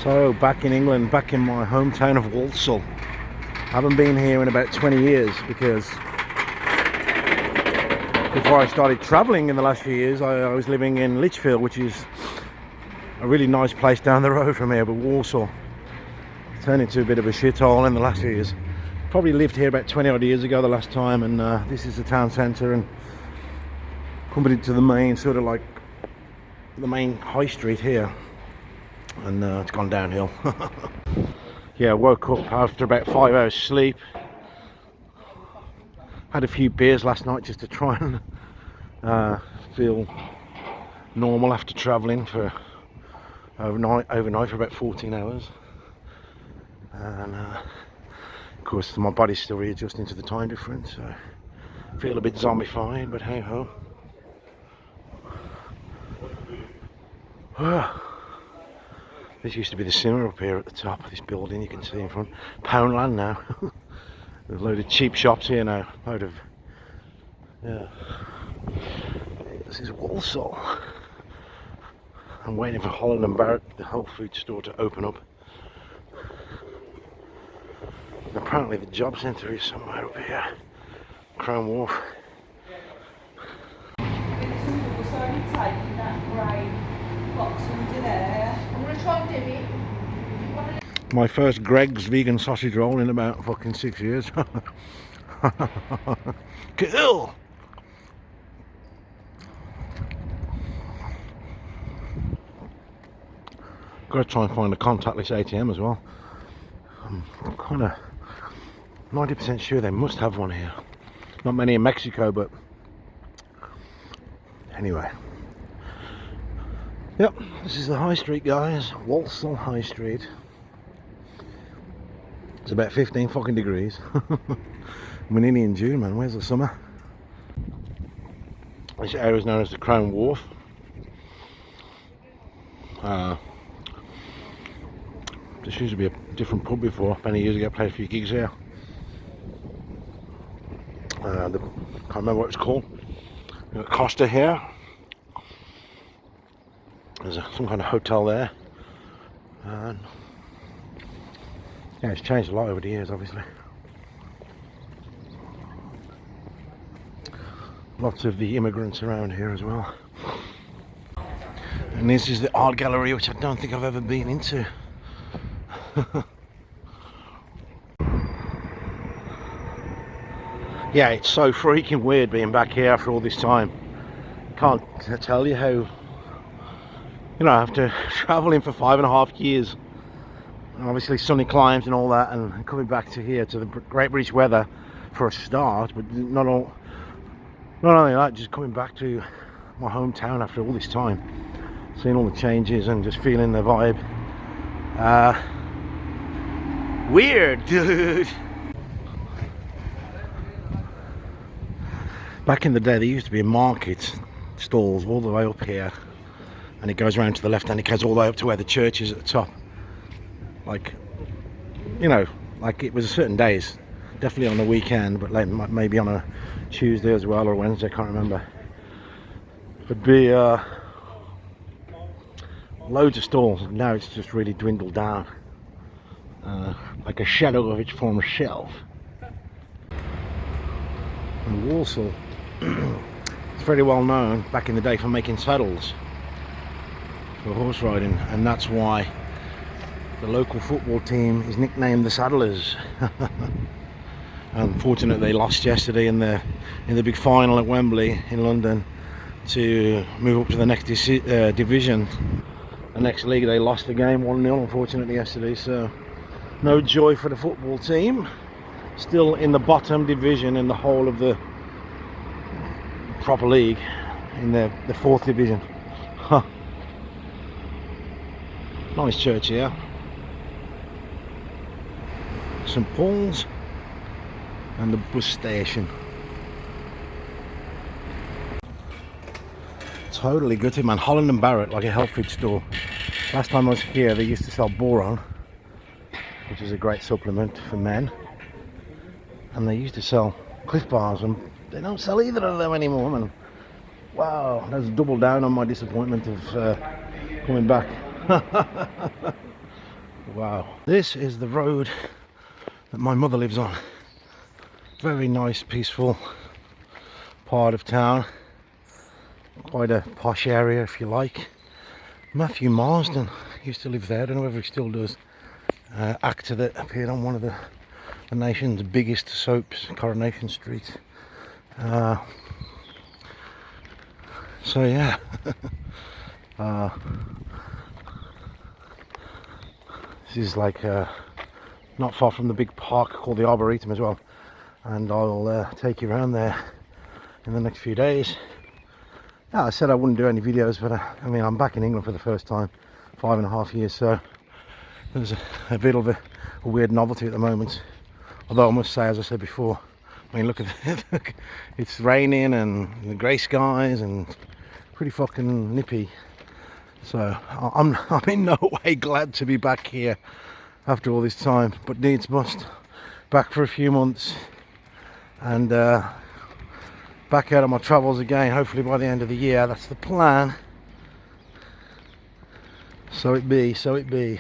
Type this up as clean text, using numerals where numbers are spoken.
So back in England, back in my hometown of Walsall. Haven't been here in about 20 years because before I started travelling in the last few years, I was living in Lichfield, which is a really nice place down the road from here, but Walsall turned into a bit of a shithole in the last few years. Probably lived here about 20 odd years ago the last time, and this is the town centre and coming into the main sort of like the main high street here, and it's gone downhill. Yeah, woke up after about 5 hours sleep. Had a few beers last night just to try and feel normal after travelling for overnight for about 14 hours. And of course my body's still readjusting to the time difference, so I feel a bit zombified, but hey ho. This used to be the cinema up here at the top of this building, you can see in front. Poundland now. There's a load of cheap shops here now. Load of, yeah. This is Walsall. I'm waiting for Holland and Barrett, the health food store, to open up. And apparently the job centre is somewhere up here. Crown Wharf. My first Greggs vegan sausage roll in about fucking 6 years. Cool! Gotta try and find a contactless ATM as well. I'm kind of 90% sure they must have one here. Not many in Mexico, but anyway. Yep, this is the high street, guys. Walsall High Street. It's about 15 fucking degrees. We're nearly in June, man. Where's the summer? This area is known as the Crown Wharf. This used to be a different pub before. Many years ago, I played a few gigs here. Can't remember what it's called. We've got Costa here. There's some kind of hotel there. And yeah, it's changed a lot over the years, obviously. Lots of the immigrants around here as well. And this is the art gallery, which I don't think I've ever been into. Yeah, it's so freaking weird being back here after all this time. Can't tell you how, you know, after travelling for 5.5 years, and obviously sunny climes and all that, and coming back to here to the Great British weather for a start, but not only that, just coming back to my hometown after all this time, seeing all the changes and just feeling the vibe. Weird, dude. Back in the day, there used to be a market stalls all the way up here, and it goes around to the left and it goes all the way up to where the church is at the top. Like, you know, like it was certain days, definitely on the weekend, but like maybe on a Tuesday as well, or Wednesday, I can't remember. It'd be loads of stalls. Now it's just really dwindled down, like a shadow of its former shelf. And Walsall, it's very well known back in the day for making saddles for horse riding, and that's why the local football team is nicknamed the Saddlers. Unfortunately, they lost yesterday in the big final at Wembley in London to move up to the next division. The next league, they lost the game 1-0, unfortunately, yesterday. So no joy for the football team. Still in the bottom division in the whole of the proper league, in the 4th division. Huh. Nice church here. St Paul's and the bus station. Totally gutted, man. Holland and Barrett, like a health food store. Last time I was here, they used to sell boron, which is a great supplement for men, and they used to sell Cliff Bars, and they don't sell either of them anymore, man. Wow, that's double down on my disappointment of coming back. Wow. This is the road that my mother lives on. Very nice, peaceful part of town. Quite a posh area, if you like. Matthew Marsden used to live there. I don't know whether he still does. Actor that appeared on one of the nation's biggest soaps, Coronation Street. So yeah. This is like not far from the big park called the Arboretum as well, and I'll take you around there in the next few days. Yeah, I said I wouldn't do any videos, but I mean, I'm back in England for the first time, 5.5 years, so there's a bit of a weird novelty at the moment. Although I must say, as I said before, I mean, look at it, look, it's raining and the grey skies and pretty fucking nippy. So I'm in no way glad to be back here after all this time, but needs must. Back for a few months and back out on my travels again, hopefully by the end of the year. That's the plan. So it be, so it be.